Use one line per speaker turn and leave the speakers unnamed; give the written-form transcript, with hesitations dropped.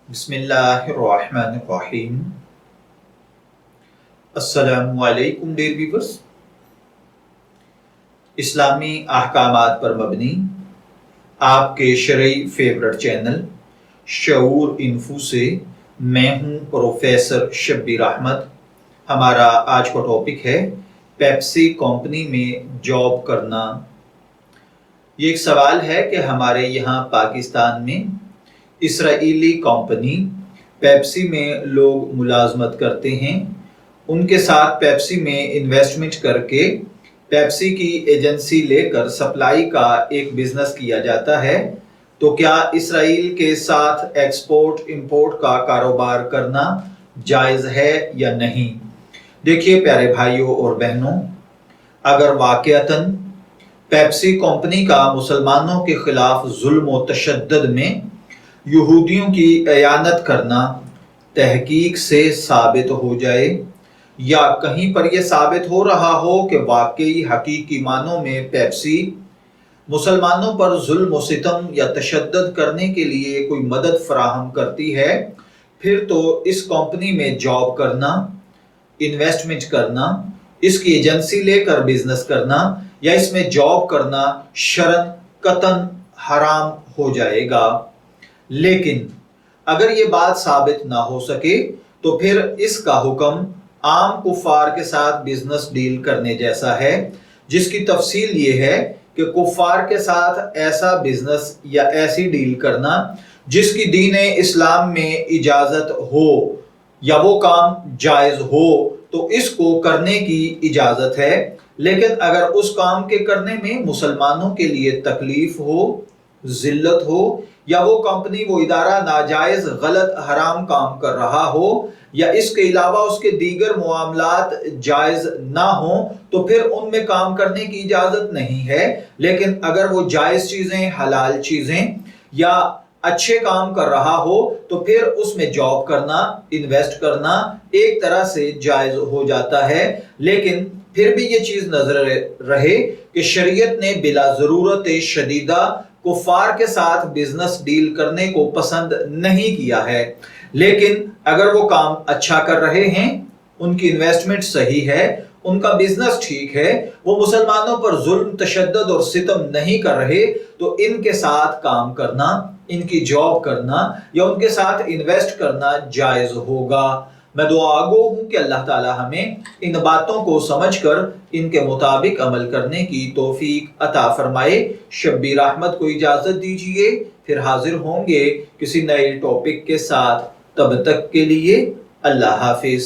बिस्मिल्लाहिर्रहमानिर्रहीम। अस्सलामुअलैकुम dear viewers. इस्लामी अहकामात पर मबनी आपके शरई फेवरेट चैनल शऊर इन्फो से मैं हूं प्रोफेसर शब्बीर अहमद। हमारा आज का टॉपिक है पेप्सी कंपनी में जॉब करना। ये एक सवाल है कि हमारे यहाँ पाकिस्तान में इसराइली कंपनी पेप्सी में लोग मुलाजमत करते हैं। उनके साथ पेप्सी में इन्वेस्टमेंट करके पेप्सी की एजेंसी लेकर सप्लाई का एक बिजनेस किया जाता है। तो क्या इसराइल के साथ एक्सपोर्ट इंपोर्ट का कारोबार करना जायज़ है या नहीं? देखिए प्यारे भाइयों और बहनों, अगर वाकईतन पेप्सी कंपनी का मुसलमानों के खिलाफ जुल्म व तशद्दुद में यहूदियों की इयानत करना तहकीक से साबित हो जाए, या कहीं पर यह साबित हो रहा हो कि वाकई हकीकी मानों में पेप्सी मुसलमानों पर जुल्म व सितम या तशद्दुद करने के लिए कोई मदद फराहम करती है, फिर तो इस कंपनी में जॉब करना, इन्वेस्टमेंट करना, इसकी एजेंसी लेकर बिजनेस करना या इसमें जॉब करना शरन कतन हराम हो जाएगा। लेकिन अगर ये बात साबित ना हो सके तो फिर इसका हुक्म आम कुफार के साथ बिजनेस डील करने जैसा है, जिसकी तफसील ये है कि कुफार के साथ ऐसा बिजनेस या ऐसी डील करना जिसकी दीन इस्लाम में इजाजत हो या वो काम जायज हो तो इसको करने की इजाजत है। लेकिन अगर उस काम के करने में मुसलमानों के लिए तकलीफ हो, जिल्लत हो, या वो कंपनी वो इदारा नाजायज गलत हराम काम कर रहा हो या इसके अलावा उसके दीगर मामलात जायज ना हो तो फिर उनमें काम करने की इजाजत नहीं है। लेकिन अगर वो जायज चीजें, हलाल चीजें या अच्छे काम कर रहा हो तो फिर उसमें जॉब करना, इन्वेस्ट करना एक तरह से जायज हो जाता है। लेकिन फिर भी ये चीज नजर रहे कि शरीयत ने बिला जरूरत शदीदा कुफार के साथ बिजनेस डील करने को पसंद नहीं किया है। लेकिन अगर वो काम अच्छा कर रहे हैं, उनकी इन्वेस्टमेंट सही है, उनका बिजनेस ठीक है, वो मुसलमानों पर जुल्म, तशद्दुद और सितम नहीं कर रहे, तो इनके साथ काम करना, इनकी जॉब करना या उनके साथ इन्वेस्ट करना जायज होगा। मैं दुआगो हूं कि अल्लाह ताला हमें इन बातों को समझकर इनके मुताबिक अमल करने की तौफीक अता फरमाए। शब्बीर अहमद को इजाजत दीजिए, फिर हाजिर होंगे किसी नए टॉपिक के साथ। तब तक के लिए अल्लाह हाफिज।